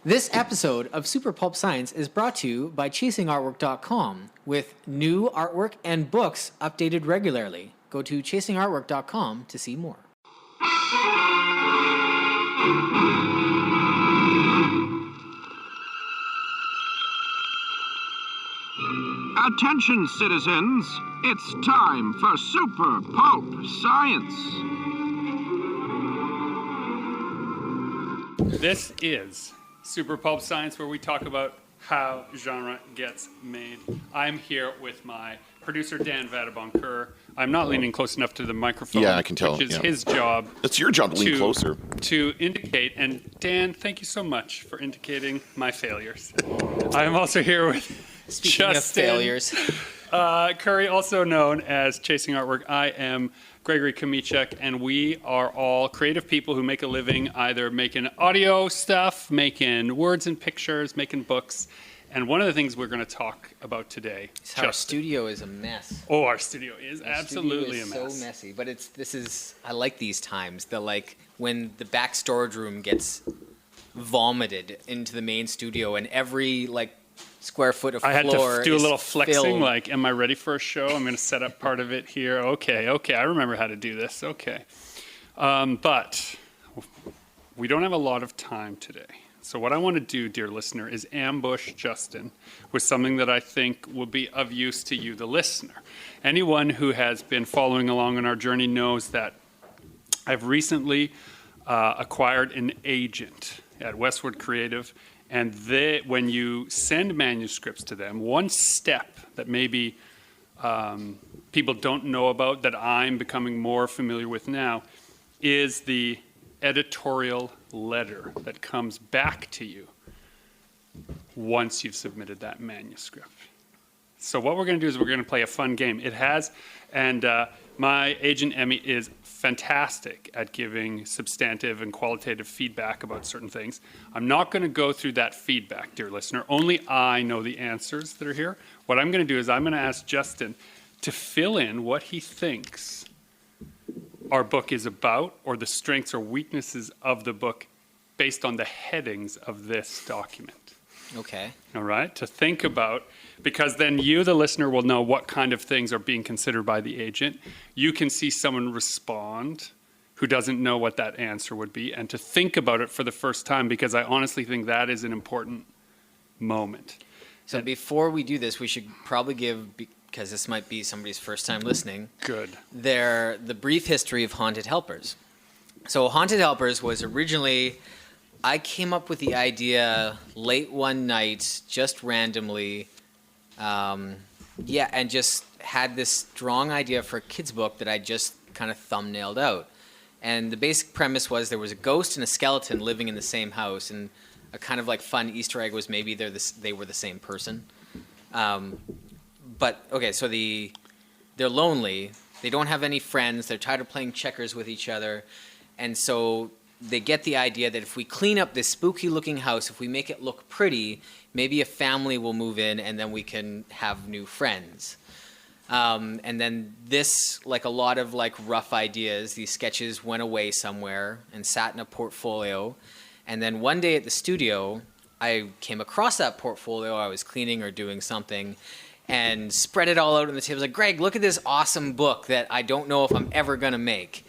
This episode of Super Pulp Science is brought to you by ChasingArtwork.com with new artwork and books updated regularly. Go to ChasingArtwork.com to see more. Attention, citizens. It's time for Super Pulp Science. This is Super Pulp Science, where we talk about how genre gets made. I'm here with my producer, Dan Vadeboncoeur. I'm not leaning close enough to the microphone. Yeah, I can tell. Which is his job. It's your job to lean closer. To indicate. And Dan, thank you so much for indicating my failures. I am also here with Speaking of failures. Curry, also known as Chasing Artwork. I am Gregory, and we are all creative people who make a living either making audio stuff, making words and pictures, making books. And one of the things we're going to talk about today is how our studio is a mess. Oh, our studio is absolutely a mess. So messy, but I like these times. When the back storage room gets vomited into the main studio, and every square foot of floor. I had to do a little flexing, filled. Am I ready for a show? I'm going to set up part of it here. Okay, I remember how to do this. Okay. But we don't have a lot of time today. So what I want to do, dear listener, is ambush Justin with something that I think will be of use to you, the listener. Anyone who has been following along on our journey knows that I've recently acquired an agent at Westwood Creative. And when you send manuscripts to them, one step that maybe people don't know about that I'm becoming more familiar with now is the editorial letter that comes back to you once you've submitted that manuscript. So what we're going to do is we're going to play a fun game. My agent, Emmy, is fantastic at giving substantive and qualitative feedback about certain things. I'm not going to go through that feedback, dear listener. Only I know the answers that are here. What I'm going to do is I'm going to ask Justin to fill in what he thinks our book is about, or the strengths or weaknesses of the book based on the headings of this document. Okay. All right, to think about, because then you, the listener, will know what kind of things are being considered by the agent. You can see someone respond who doesn't know what that answer would be, and to think about it for the first time, because I honestly think that is an important moment. So before we do this, we should probably give, because this might be somebody's first time listening, the brief history of Haunted Helpers. So Haunted Helpers was originally... I came up with the idea late one night, just randomly, and just had this strong idea for a kid's book that I just kind of thumbnailed out. And the basic premise was there was a ghost and a skeleton living in the same house, and a kind of fun Easter egg was maybe they were the same person. So they're lonely, they don't have any friends, they're tired of playing checkers with each other, and so they get the idea that if we clean up this spooky-looking house, if we make it look pretty, maybe a family will move in, and then we can have new friends. And then this, a lot of rough ideas, these sketches went away somewhere and sat in a portfolio. And then one day at the studio, I came across that portfolio. I was cleaning or doing something, and spread it all out on the table. I was like, Greg, look at this awesome book that I don't know if I'm ever going to make.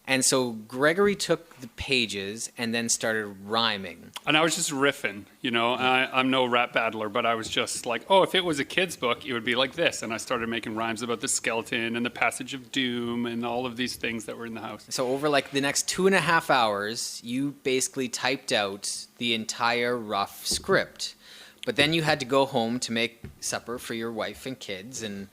And so Gregory took the pages and then started rhyming. And I was just riffing, I'm no rap battler, but I was just like, if it was a kid's book, it would be like this. And I started making rhymes about the skeleton and the passage of doom and all of these things that were in the house. So over the next 2.5 hours, you basically typed out the entire rough script. But then you had to go home to make supper for your wife and kids, and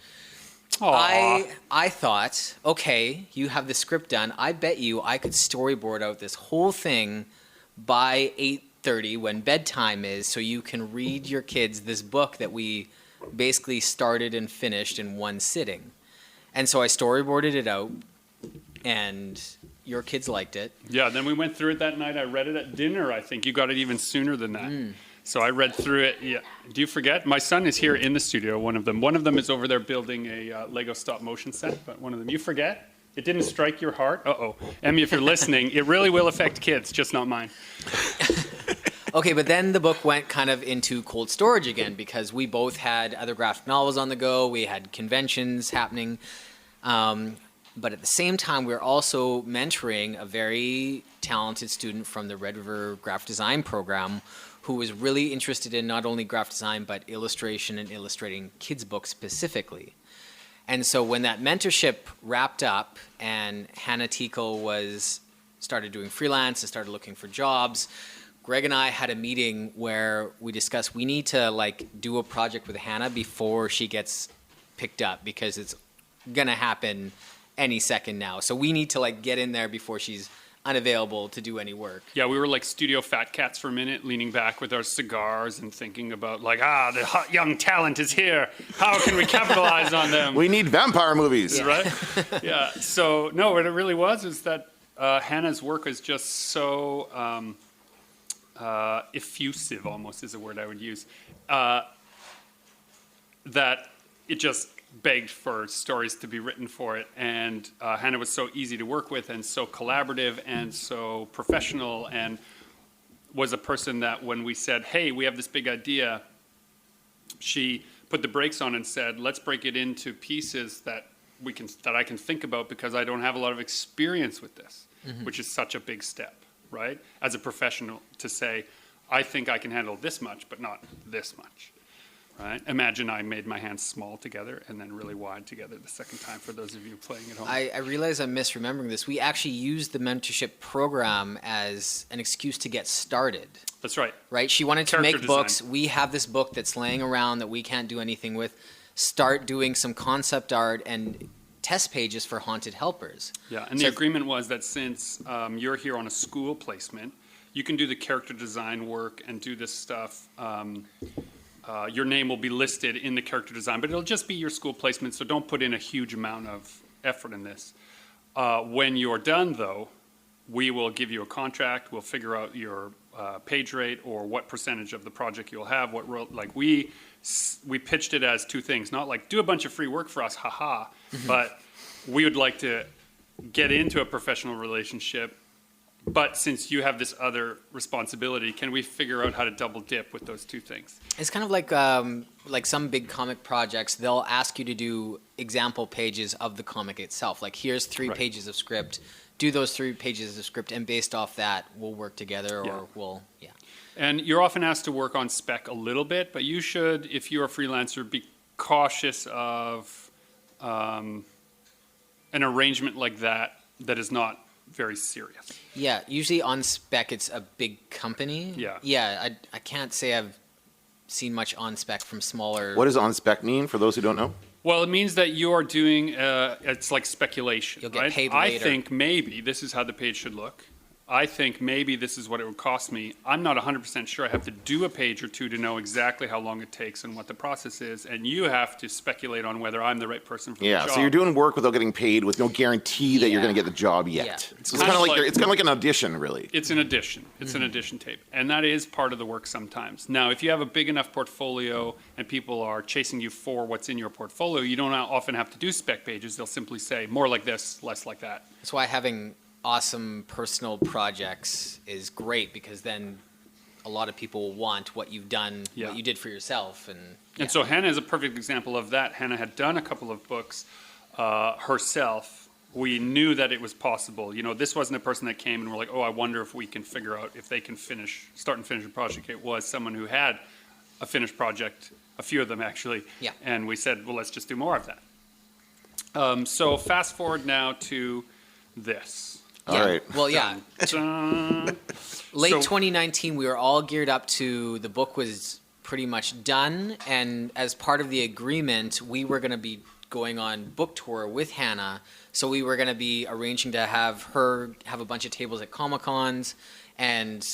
I thought, okay, you have the script done. I bet you I could storyboard out this whole thing by 8:30 when bedtime is, so you can read your kids this book that we basically started and finished in one sitting. And so I storyboarded it out, and your kids liked it. Yeah, then we went through it that night. I read it at dinner, I think. You got it even sooner than that. So I read through it. Yeah. Do you forget? My son is here in the studio, one of them. One of them is over there building a Lego stop motion set, but one of them. You forget? It didn't strike your heart? Uh-oh. Emmy, if you're listening, it really will affect kids, just not mine. Okay, but then the book went kind of into cold storage again because we both had other graphic novels on the go. We had conventions happening. But at the same time, we were also mentoring a very talented student from the Red River Graphic Design program who was really interested in not only graphic design, but illustration and illustrating kids' books specifically. And so when that mentorship wrapped up and Hannah Tico started doing freelance and started looking for jobs, Greg and I had a meeting where we discussed we need to do a project with Hannah before she gets picked up because it's gonna happen any second now. So we need to get in there before she's unavailable to do any work. Yeah, we were like studio fat cats for a minute, leaning back with our cigars and thinking about the hot young talent is here. How can we capitalize on them? We need vampire movies. Right? Yeah. So no, what it really was is that Hannah's work is just so effusive, almost is a word I would use, that it just begged for stories to be written for it. And Hannah was so easy to work with and so collaborative and so professional, and was a person that when we said, hey, we have this big idea, she put the brakes on and said, let's break it into pieces that I can think about because I don't have a lot of experience with this, which is such a big step, right? As a professional to say, I think I can handle this much, but not this much. Right? Imagine I made my hands small together and then really wide together the second time for those of you playing at home. I realize I'm misremembering this. We actually used the mentorship program as an excuse to get started. That's right. Right? She wanted to Character make books. design. We have this book that's laying around that we can't do anything with. Start doing some concept art and test pages for Haunted Helpers. Yeah, and the agreement was that since you're here on a school placement, you can do the character design work and do this stuff. Your name will be listed in the character design, but it'll just be your school placement, so don't put in a huge amount of effort in this. When you're done, though, we will give you a contract. We'll figure out your page rate or what percentage of the project you'll have. We pitched it as two things, not like do a bunch of free work for us, haha, but we would like to get into a professional relationship. But since you have this other responsibility, can we figure out how to double dip with those two things? It's kind of like some big comic projects. They'll ask you to do example pages of the comic itself. Like, here's 3 Right. pages of script. Do those 3 pages of script, and based off that, we'll work together, or Yeah. And you're often asked to work on spec a little bit, but you should, if you're a freelancer, be cautious of an arrangement like that is not very serious. Yeah, usually on spec, it's a big company. Yeah. Yeah, I can't say I've seen much on spec from smaller. What does on spec mean for those who don't know? Well, it means that you're doing, it's like speculation, You'll get right? paid I later. think maybe this is how the page should look. I think maybe this is what it would cost me. I'm not 100% sure. I have to do a page or two to know exactly how long it takes and what the process is. And you have to speculate on whether I'm the right person for the Yeah, job. so you're doing work without getting paid, with no guarantee that you're Yeah. going to get the job yet. Yeah. So it's kind of like it's kind of like an audition, really. It's an addition. It's an addition tape. And that is part of the work sometimes. Now, if you have a big enough portfolio and people are chasing you for what's in your portfolio, you don't often have to do spec pages. They'll simply say, more like this, less like that. That's why having awesome personal projects is great, because then a lot of people want what you've done, Yeah. what you did for yourself. And And so Hannah is a perfect example of that. Hannah had done a couple of books herself. We knew that it was possible. You know, this wasn't a person that came and we're like, oh, I wonder if we can figure out if they can start and finish a project. It was someone who had a finished project, a few of them actually. Yeah. And we said, well, let's just do more of that. So fast forward now to this. All right. Well, yeah. Dun. Late So- 2019, we were all geared up to, the book was pretty much done, and as part of the agreement, we were going to be going on book tour with Hannah, so we were going to be arranging to have her have a bunch of tables at Comic-Cons and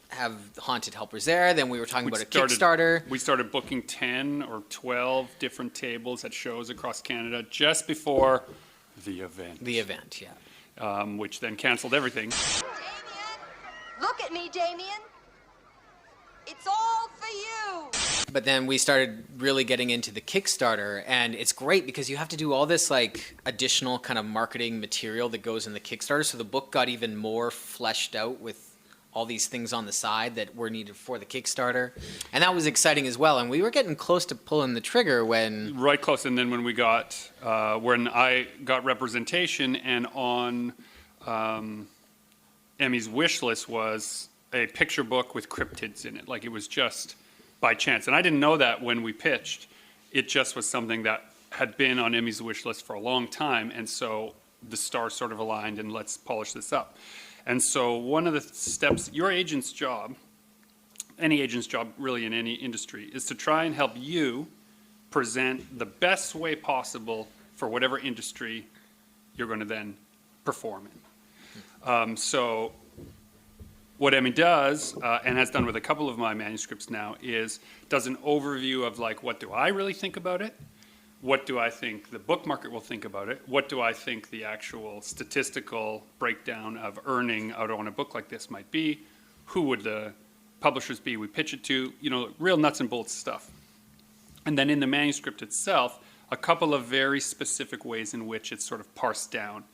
have Haunted Helpers there. Then we were talking about a Kickstarter. We started booking 10 or 12 different tables at shows across Canada just before the event. The event, yeah. Which then canceled everything. Damien! Look at me, Damien! It's all for you! But then we started really getting into the Kickstarter, and it's great because you have to do all this like additional kind of marketing material that goes in the Kickstarter. So the book got even more fleshed out with all these things on the side that were needed for the Kickstarter, and that was exciting as well. And we were getting close to pulling the trigger when Right close, and then when I got representation, and on Emmy's wish list was a picture book with cryptids in it. Like, it was just by chance, and I didn't know that when we pitched. It just was something that had been on Emmy's wish list for a long time, and so the stars sort of aligned, and let's polish this up. And so one of the steps, your agent's job, any agent's job really in any industry, is to try and help you present the best way possible for whatever industry you're going to then perform in. So what Emmy does, and has done with a couple of my manuscripts now, is does an overview of, like, what do I really think about it? What do I think the book market will think about it? What do I think the actual statistical breakdown of earning out on a book like this might be? Who would the publishers be we pitch it to? You know, real nuts and bolts stuff. And then in the manuscript itself, a couple of very specific ways in which it's sort of parsed down.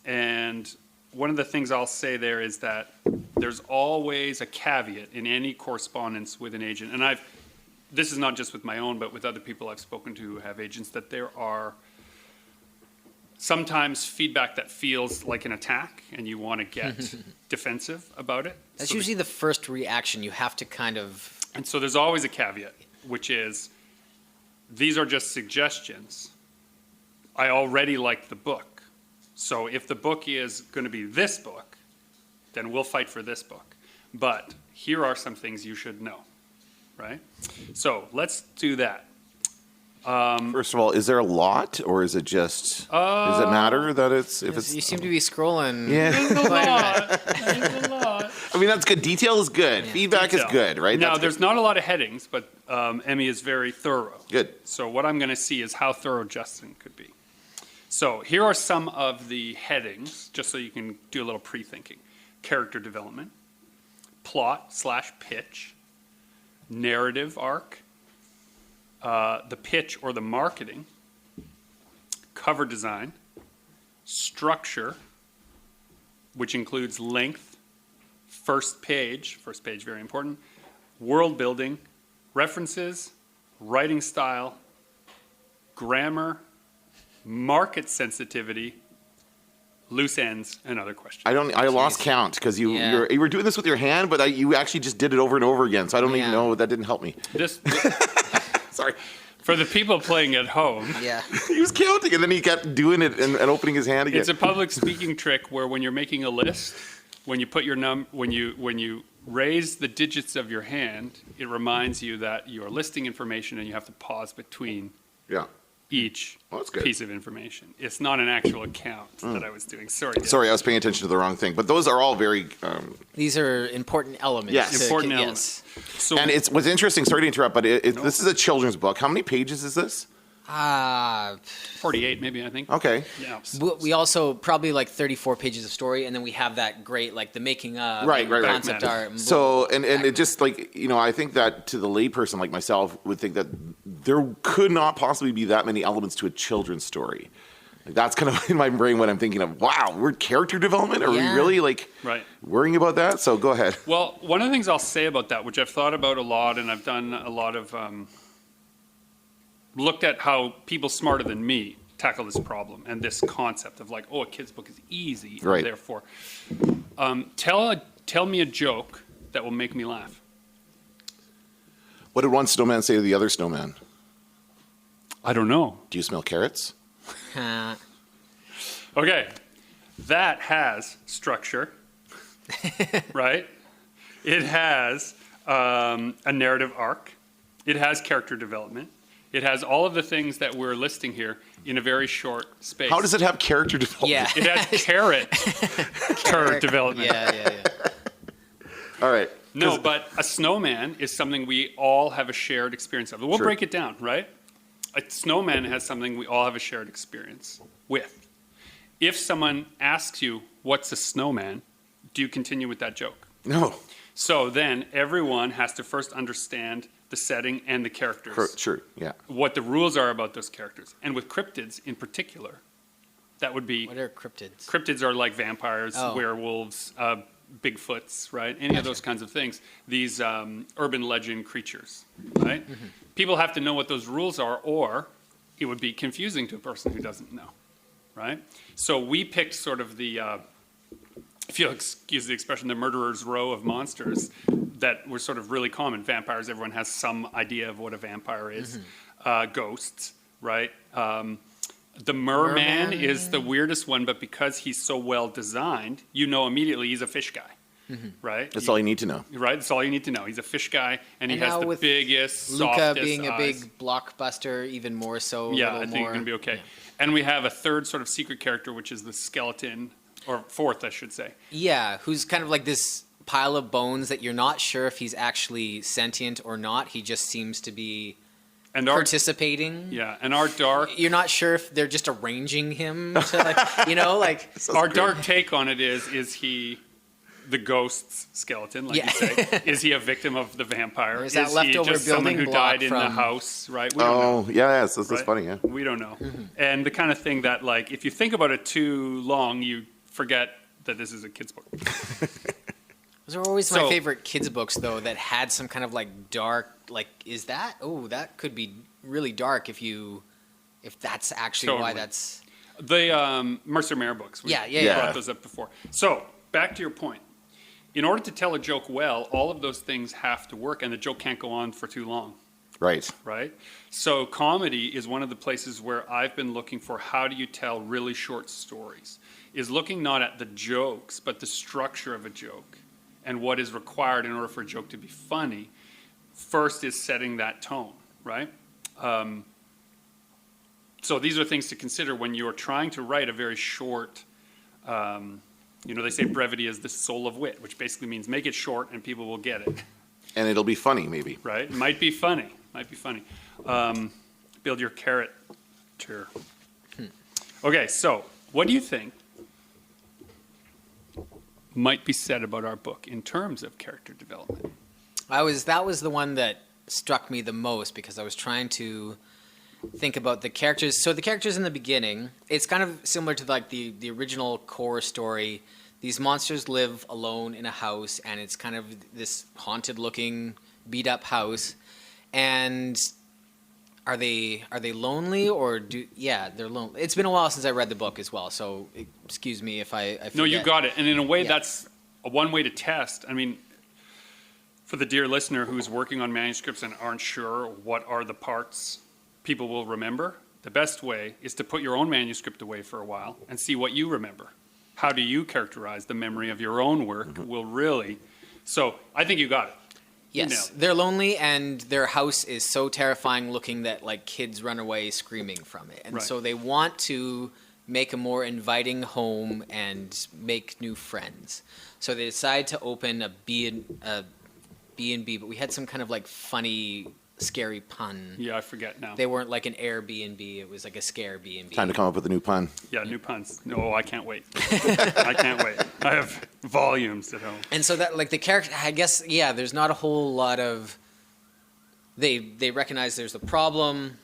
And one of the things I'll say there is that there's always a caveat in any correspondence with an agent. And this is not just with my own, but with other people I've spoken to who have agents, that there are sometimes feedback that feels like an attack, and you want to get defensive about it. that's So usually the first reaction. You have to kind of and so there's always a caveat, which is, these are just suggestions. I already like the book. So if the book is going to be this book, then we'll fight for this book. But here are some things you should know, right? So let's do that. First of all, is there a lot, or is it just, does it matter that it's, if it's, you seem to be scrolling. yeah. There's a lot. I mean, that's good. Detail is good. Feedback is Detail. good, right? Now, That's there's not a lot of headings, but Emmy is very thorough. good. So what I'm going to see is how thorough Justin could be. So here are some of the headings, just so you can do a little pre-thinking. Character development, plot/pitch, narrative arc, the pitch or the marketing, cover design, structure, which includes length, first page very important, world building, references, writing style, grammar, market sensitivity, loose ends, and other questions. I lost count because you Yeah. you were doing this with your hand, but you actually just did it over and over again. So I don't even Yeah. know, that didn't help me. This, Sorry. for the people playing at home, Yeah. He was counting, and then he kept doing it and opening his hand again. it's a public speaking trick where when you're making a list, when you put your when you raise the digits of your hand, it reminds you that you are listing information and you have to pause between Yeah. each Well, that's good. piece of information. It's not an actual account that I was doing. Sorry. Dan. Sorry, I was paying attention to the wrong thing. But those are all very. These are important elements. Yes. Important yes. elements. So And it's what's interesting. Sorry to interrupt, but this is a children's book. How many pages is this? 48 maybe, I think. Okay. Yeah. We also probably like 34 pages of story, and then we have that great, like the making of, Right, and right, right. concept Backmatter. art. And So and it just like, you know, I think that to the layperson like myself would think that there could not possibly be that many elements to a children's story. Like, that's kind of in my brain when I'm thinking of, wow, we're character development. Are Yeah. we really like Right. worrying about that? So go ahead. Well, one of the things I'll say about that, which I've thought about a lot, and I've done a lot of, looked at how people smarter than me tackle this problem and this concept of like, oh, a kid's book is easy, and Right. therefore. Tell me a joke that will make me laugh. What did one snowman say to the other snowman? I don't know. Do you smell carrots? Okay, that has structure, right? It has a narrative arc. It has character development. It has all of the things that we're listing here in a very short space. How does it have character development? Yeah. It has carrot development. Yeah. All right. No, but a snowman is something we all have a shared experience of. We'll Sure. break it down, right? A snowman has something we all have a shared experience with. If someone asks you, what's a snowman, do you continue with that joke? No. So then everyone has to first understand the setting and the characters, Sure. Yeah. what the rules are about those characters. And with cryptids in particular, that would be, What are cryptids? cryptids are like vampires, Oh. werewolves, Bigfoots, right? Any of those kinds of things. These urban legend creatures, right? People have to know what those rules are, or it would be confusing to a person who doesn't know, right? So we picked sort of the, if you'll excuse the expression, the murderer's row of monsters that were sort of really common. Vampires, everyone has some idea of what a vampire is. Ghosts, right? The merman is the weirdest one, but because he's so well designed, you know immediately he's a fish guy, right? That's all you need to know. Right, that's all you need to know. He's a fish guy, and he And has now the with biggest, Luca softest being a eyes. big blockbuster, even more so. Yeah, a little I think more. you're going to be okay. And we have a third sort of secret character, which is the skeleton, or fourth, I should say. Yeah, who's kind of like this pile of bones that you're not sure if he's actually sentient or not. He just seems to be And our participating. yeah, and our dark You're not sure if they're just arranging him to, like, you know, like. our dark take on it is he the ghost's skeleton, like Yeah. you say? Is he a victim of the vampire? There's that is he leftover just someone building who block died in the from- house? Right? We don't know. Oh, yeah, so this is Right? funny, yeah. We don't know. And the kind of thing that, like, if you think about it too long, you forget that this is a kid's book. Those are always my So- favorite kids' books, though, that had some kind of like dark, like, is that? Oh, that could be really dark if that's actually why Totally. that's. The Mercer Mayer books. We Yeah. brought those up before. So, back to your point. In order to tell a joke well, all of those things have to work, and the joke can't go on for too long, Right. right? So, comedy is one of the places where I've been looking for how do you tell really short stories, is looking not at the jokes, but the structure of a joke and what is required in order for a joke to be funny. First is setting that tone, right? So these are things to consider when you're trying to write a very short, they say brevity is the soul of wit, which basically means make it short and people will get it, And it'll be funny, maybe. right? Might be funny. Build your character. Okay, so what do you think might be said about our book in terms of character development? That was the one that struck me the most because I was trying to think about the characters. So the characters in the beginning, it's kind of similar to like the original core story. These monsters live alone in a house, and it's kind of this haunted-looking, beat-up house. And are they lonely or they're lonely. It's been a while since I read the book as well, so excuse me if I forget. No, you got it. And in a way, Yeah. that's one way to test. I mean, for the dear listener who's working on manuscripts and aren't sure what are the parts people will remember, the best way is to put your own manuscript away for a while and see what you remember. How do you characterize the memory of your own work will really... So I think you got it. You nailed Yes, it. they're lonely, and their house is so terrifying looking that like kids run away screaming from it, and Right. so they want to make a more inviting home and make new friends. So they decide to open a B&B, but we had some kind of like funny, scary pun. Yeah, I forget now. They weren't like an Airbnb; it was like a scare B&B. Time to come up with a new pun. Yeah, new puns. No, I can't wait. I can't wait. I have volumes at home. And so that like the character, I guess, yeah, there's not a whole lot of. They recognize there's a problem.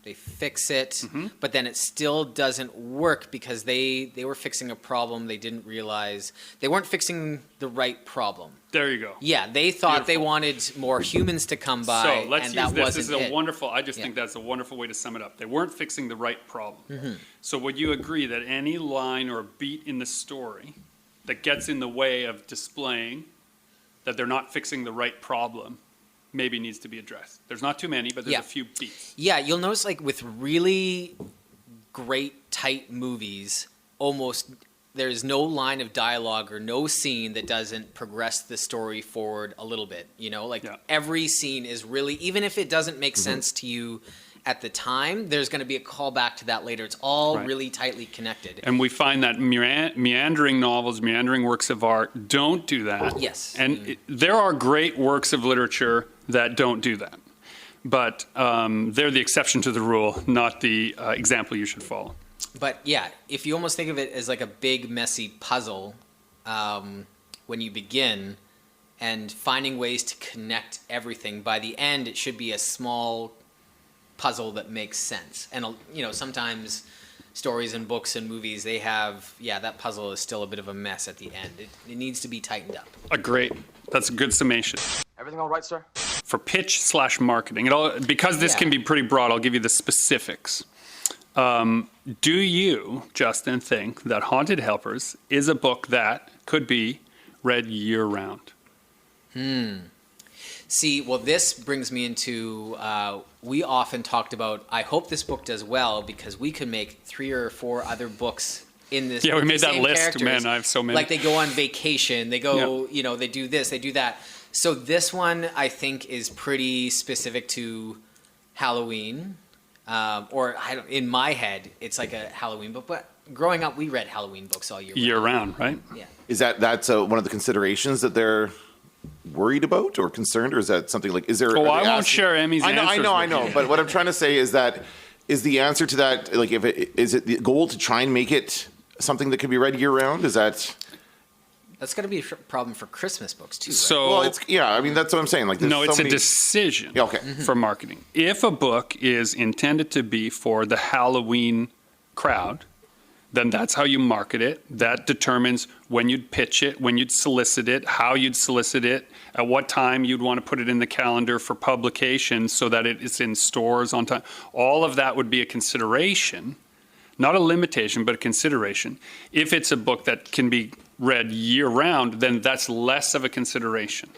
They fix it, but then it still doesn't work because they were fixing a problem they didn't realize. They weren't fixing the right problem. There you go. Yeah, they thought they Beautiful. wanted more humans to come by, So let's and use that this. wasn't This is a it. wonderful, I just Yeah. think that's a wonderful way to sum it up. They weren't fixing the right problem. Mm-hmm. So would you agree that any line or beat in the story that gets in the way of displaying that they're not fixing the right problem maybe needs to be addressed? There's not too many, but there's Yeah. a few beats. Yeah, you'll notice like with really great tight movies, almost there's no line of dialogue or no scene that doesn't progress the story forward a little bit. You know, like Yeah. every scene is really, even if it doesn't make sense to you at the time, there's going to be a callback to that later. It's all Right. really tightly connected. And we find that meandering novels, meandering works of art don't do that. Yes. And there are great works of literature that don't do that. But they're the exception to the rule, not the example you should follow. But yeah, if you almost think of it as like a big messy puzzle when you begin and finding ways to connect everything, by the end it should be a small puzzle that makes sense. And sometimes stories and books and movies, they have, that puzzle is still a bit of a mess at the end. It needs to be tightened up. Great. That's a good summation. Everything all right, sir? For pitch/marketing, because this can be pretty broad, I'll give you the specifics. Do you, Justin, think that Haunted Helpers is a book that could be read year-round? See, well, this brings me into, we often talked about, I hope this book does well because we could make 3 or 4 other books in this. Yeah, we with made the that same list. characters. Man, I have so many. Like they go on vacation, they go, they do this, they do that. So this one, I think, is pretty specific to Halloween. In my head, it's like a Halloween book. But growing up, we read Halloween books all year round. Year-round, right? Yeah. Is that's one of the considerations that they're worried about or concerned, or is that something like? Is there? Oh, are I they won't asking- share Emmy's answers I with know. you. But what I'm trying to say is that is the answer to that like is it the goal to try and make it something that can be read year round? Is that? That's got to be a problem for Christmas books, too, right? So, Well, it's I mean that's what I'm saying. Like there's no, it's so a many, decision Yeah, okay. for marketing. If a book is intended to be for the Halloween crowd, then that's how you market it. That determines when you'd pitch it, when you'd solicit it, how you'd solicit it, at what time you'd want to put it in the calendar for publication so that it is in stores on time. All of that would be a consideration, not a limitation, but a consideration. If it's a book that can be read year-round, then that's less of a consideration.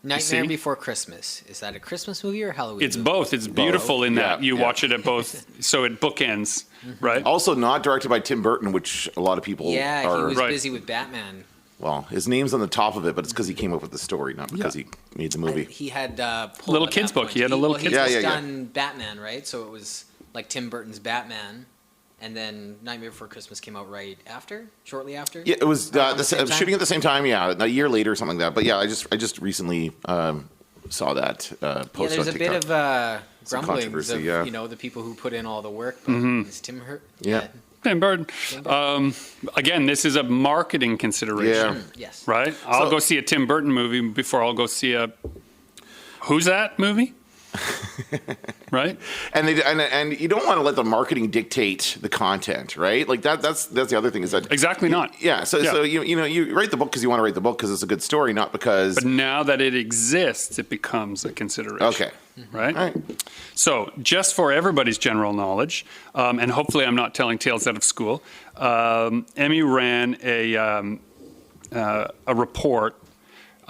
Nightmare see? Before Christmas. Is that a Christmas movie or a Halloween It's movie? both. It's beautiful in that you Yeah. watch it at both, so it bookends, right? Also not directed by Tim Burton, which a lot of people Yeah, he are. was Right. busy with Batman. Well, his name's on the top of it, but it's because he came up with the story, not because he made the movie. He had pull Little at kids that book. point. He had a little well, kids He book. just Yeah, yeah, done Batman, right? So it was like Tim Burton's Batman, and then Nightmare Before Christmas came out right after, shortly after. Yeah, it was Around the same time? shooting at the same time. Yeah, a year later or something like that. But yeah, I just recently saw that post Yeah, there's on a bit TikTok. of Some grumblings controversy, of yeah. the people who put in all the work. But it's Tim Hurt. Yeah. Tim Burton. Again, this is a marketing consideration, Yeah. Yes. right? I'll So- go see a Tim Burton movie before I'll go see a Who's That movie? Right? And you don't want to let the marketing dictate the content, right? Like that's the other thing is that Exactly not. Yeah. So you write the book because you want to write the book because it's a good story, not because. But now that it exists, it becomes a consideration. Okay. Right? All right. So, just for everybody's general knowledge, and hopefully I'm not telling tales out of school, Emmy ran a report.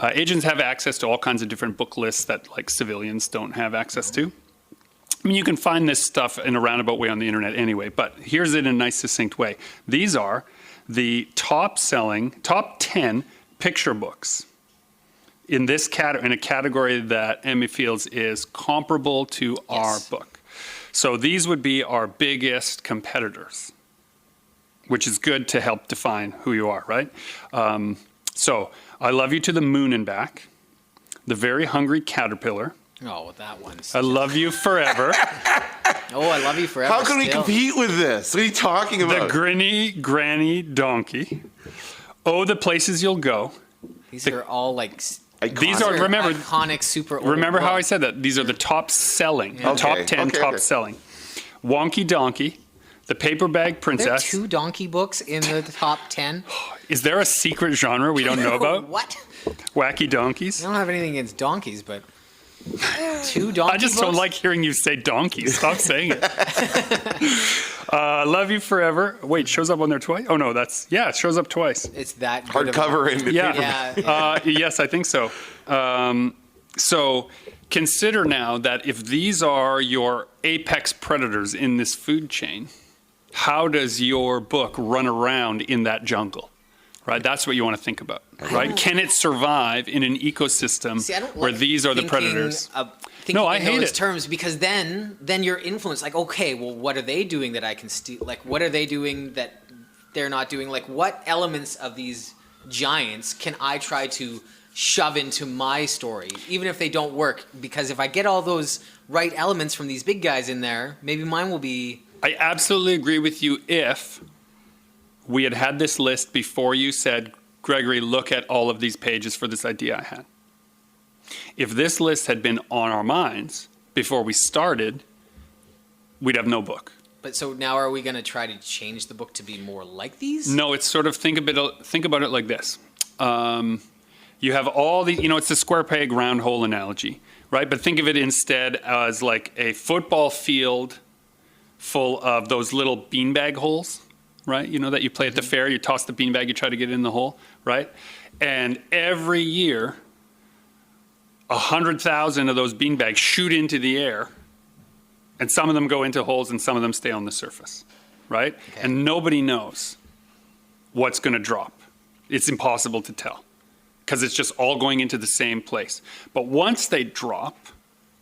Agents have access to all kinds of different book lists that like civilians don't have access to. I mean, you can find this stuff in a roundabout way on the internet anyway, but here's it in a nice, succinct way. These are the top 10 picture books in this in a category that Emmy feels is comparable to our Yes. book. So these would be our biggest competitors, which is good to help define who you are, right? So I Love You to the Moon and Back, The Very Hungry Caterpillar, Oh, that one's. I Love You Forever, Oh, I Love You Forever. How can we still. compete with this? What are you talking The about? Grinny Granny Donkey, Oh, the Places You'll Go. These are all like. These are, they're remember, iconic, super. Old remember how I books. said that? These are the top selling, Yeah. top Okay, 10 okay, top okay. selling. Wonky Donkey, The Paper Bag There are Princess. 2 donkey books in the top 10. Is there a secret genre we don't know about? What? Wacky Donkeys? I don't have anything against donkeys, but 2 donkey I just books? don't like hearing you say donkey. Stop saying it. Love You Forever. Wait, shows up on there twice? Oh, no, it shows up twice. It's that good of a- Hardcover and Yeah. paperback. Yeah. Yes, I think so. So consider now that if these are your apex predators in this food chain, how does your book run around in that jungle? Right? That's what you want to think about. Right? Can it survive in an ecosystem See, I don't where like these are the thinking predators? thinking No, I in hate those it. terms because then you're influenced. Like, okay, well, what are they doing that I can steal? Like, what are they doing that they're not doing? Like, what elements of these giants can I try to shove into my story, even if they don't work? Because if I get all those right elements from these big guys in there, maybe mine will be. I absolutely agree with you if we had had this list before you said, Gregory, look at all of these pages for this idea I had. If this list had been on our minds before we started, we'd have no book. But so now are we going to try to change the book to be more like these? No, it's sort of think about it like this. You have all the, it's the square peg round hole analogy, right? But think of it instead as like a football field full of those little beanbag holes, right? That you play at the fair, you toss the beanbag, you try to get it in the hole, right? And every year, 100,000 of those beanbags shoot into the air, and some of them go into holes and some of them stay on the surface, right? Okay. And nobody knows what's going to drop. It's impossible to tell because it's just all going into the same place. But once they drop,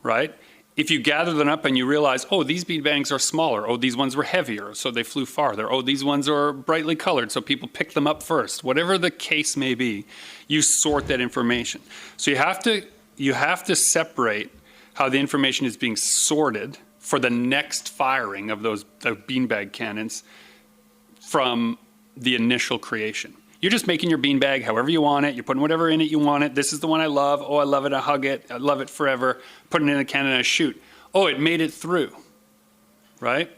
right, if you gather them up and you realize, oh, these beanbags are smaller, oh, these ones were heavier, so they flew farther, oh, these ones are brightly colored, so people picked them up first. Whatever the case may be, you sort that information. So you have to separate how the information is being sorted for the next firing of those beanbag cannons from the initial creation. You're just making your beanbag however you want it. You're putting whatever in it you want it. This is the one I love. Oh, I love it. I hug it. I love it forever. Putting it in a cannon and I shoot. Oh, it made it through, right?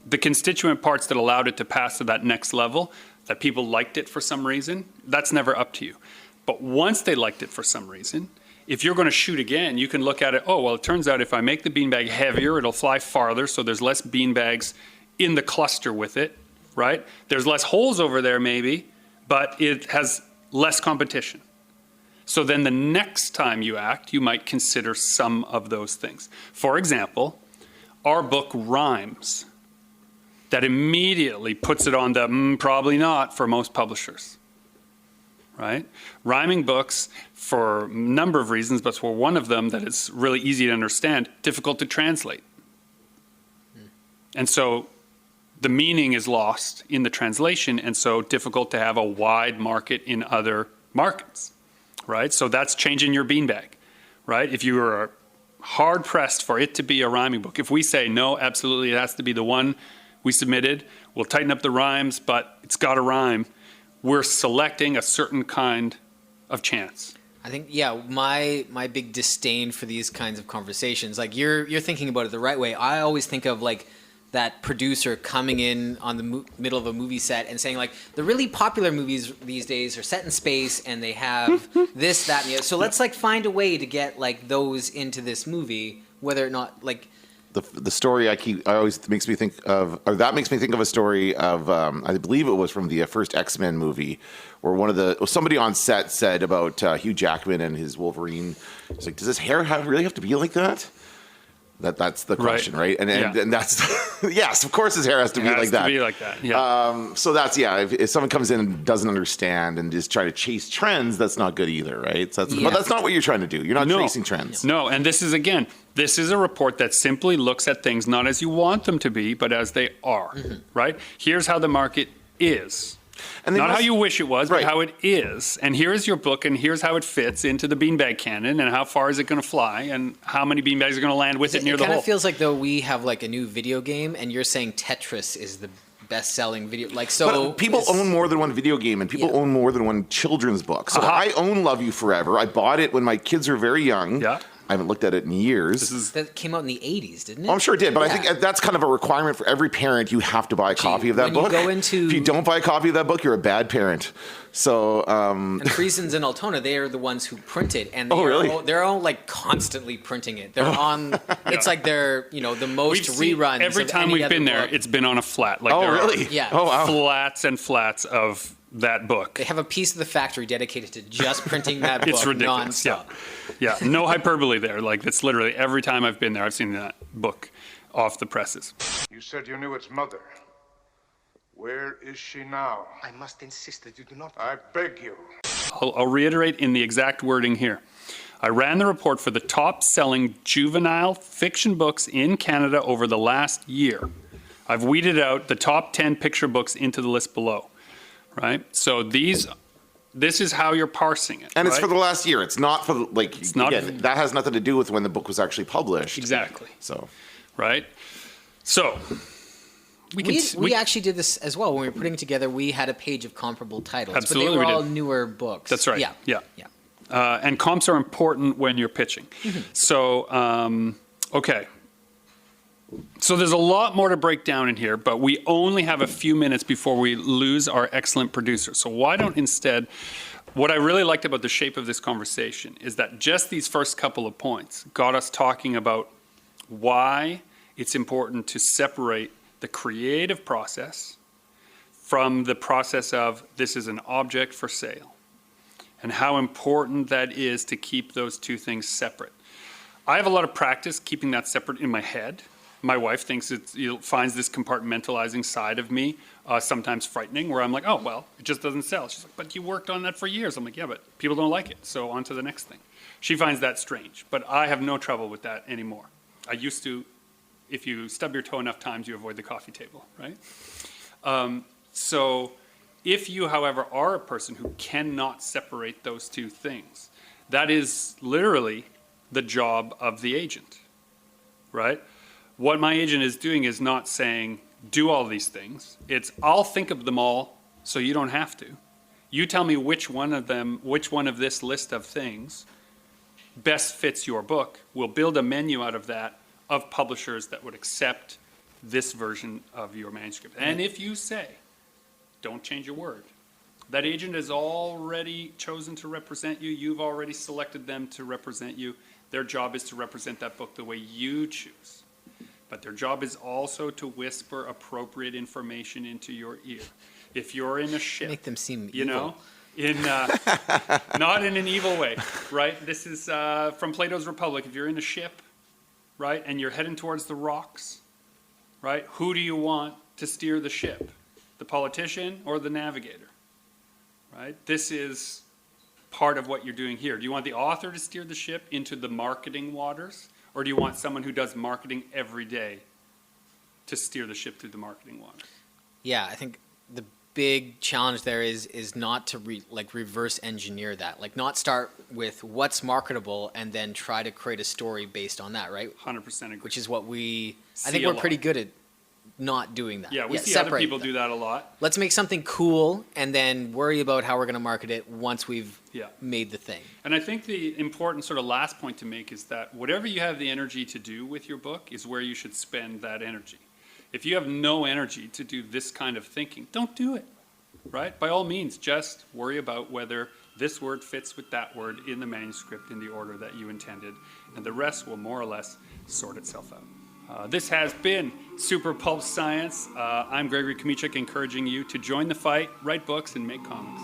The constituent parts that allowed it to pass to that next level, that people liked it for some reason, that's never up to you. But once they liked it for some reason, if you're going to shoot again, you can look at it, oh, well, it turns out if I make the beanbag heavier, it'll fly farther, so there's less beanbags in the cluster with it, right? There's less holes over there maybe, but it has less competition. So then the next time you act, you might consider some of those things. For example, our book rhymes. That immediately puts it on the probably not for most publishers. Right? Rhyming books, for a number of reasons, but for one of them that is really easy to understand, difficult to translate. And so the meaning is lost in the translation, and so difficult to have a wide market in other markets, right? So that's changing your beanbag, right? If you are hard pressed for it to be a rhyming book, if we say, no, absolutely, it has to be the one we submitted, we'll tighten up the rhymes, but it's got to rhyme, we're selecting a certain kind of chance. I think, yeah, my big disdain for these kinds of conversations, like you're thinking about it the right way. I always think of like that producer coming in on the middle of a movie set and saying like, the really popular movies these days are set in space and they have this, that, and the other. So let's like find a way to get like those into this movie, whether or not like. The story I always makes me think of, or that makes me think of a story of, I believe it was from the first X-Men movie, where somebody on set said about Hugh Jackman and his Wolverine. It's like, does his hair really have to be like that? That's the question, right? And that's yes, of course his hair has to be like that. It has to be like that. Yeah. So that's if someone comes in and doesn't understand and is trying to chase trends, that's not good either, right? So but that's not what you're trying to do. You're not chasing trends. No, and this is a report that simply looks at things not as you want them to be, but as they are, right? Here's how the market is. And not how you wish it was, but how it is. And here's your book, and here's how it fits into the beanbag cannon, and how far is it going to fly, and how many beanbags are going to land with it near the hole. It kind of feels like though we have like a new video game, and you're saying Tetris is the best-selling video. Like so, but people own more than one video game, and people own more than one children's book. So I own Love You Forever. I bought it when my kids were very young. Yeah. I haven't looked at it in years. That came out in the 80s, didn't it? Oh, I'm sure it did, but I think that's kind of a requirement for every parent. You have to buy a copy of that book. If you don't buy a copy of that book, you're a bad parent. So, and Friesens and Altona, they are the ones who print it, and they're all like constantly printing it. They're on. It's like they're the most reruns. Every time we've been there, it's been on a flat. Like really? Yeah. Oh wow. Flats and flats of that book. They have a piece of the factory dedicated to just printing that book. It's ridiculous. Nonstop. Yeah, no hyperbole there. Like it's literally every time I've been there, I've seen that book off the presses. You said you knew its mother. Where is she now? I must insist that you do not. I beg you. I'll reiterate in the exact wording here. I ran the report for the top-selling juvenile fiction books in Canada over the last year. I've weeded out the top 10 picture books into the list below. Right? So this is how you're parsing it. And it's for the last year. It's not for that has nothing to do with when the book was actually published. Exactly. So, right? So, we actually did this as well when we were putting together. We had a page of comparable titles, absolutely, but they were all newer books. That's right. Yeah. And comps are important when you're pitching. So, okay. So there's a lot more to break down in here, but we only have a few minutes before we lose our excellent producer. So why don't instead, what I really liked about the shape of this conversation is that just these first couple of points got us talking about why it's important to separate the creative process from the process of this is an object for sale, and how important that is to keep those two things separate. I have a lot of practice keeping that separate in my head. My wife thinks finds this compartmentalizing side of me sometimes frightening, where I'm like, oh, well, it just doesn't sell. She's like, but you worked on that for years. I'm like, yeah, but people don't like it, so on to the next thing. She finds that strange, but I have no trouble with that anymore. I used to, if you stub your toe enough times, you avoid the coffee table, right? So if you, however, are a person who cannot separate those two things, that is literally the job of the agent, right? What my agent is doing is not saying, do all these things. It's, I'll think of them all so you don't have to. You tell me which one of this list of things best fits your book. We'll build a menu out of that of publishers that would accept this version of your manuscript. And if you say, don't change a word, that agent has already chosen to represent you. You've already selected them to represent you. Their job is to represent that book the way you choose. But their job is also to whisper appropriate information into your ear. If you're in a ship, Make them seem you evil. know, in not in an evil way, right? This is from Plato's Republic. If you're in a ship, right, and you're heading towards the rocks, right, who do you want to steer the ship? The politician or the navigator, right? This is part of what you're doing here. Do you want the author to steer the ship into the marketing waters, or do you want someone who does marketing every day to steer the ship through the marketing waters? Yeah, I think the big challenge there is not to reverse engineer that, like not start with what's marketable and then try to create a story based on that, right? 100% agree. Which is what I See think a we're lot. pretty good at not doing that. Yeah, we see other separate people them. do that a lot. Let's make something cool and then worry about how we're going to market it once we've Yeah. made the thing. And I think the important sort of last point to make is that whatever you have the energy to do with your book is where you should spend that energy. If you have no energy to do this kind of thinking, don't do it, right? By all means, just worry about whether this word fits with that word in the manuscript in the order that you intended, and the rest will more or less sort itself out. This has been Super Pulp Science. I'm Gregory Kmichuk, encouraging you to join the fight, write books, and make comics.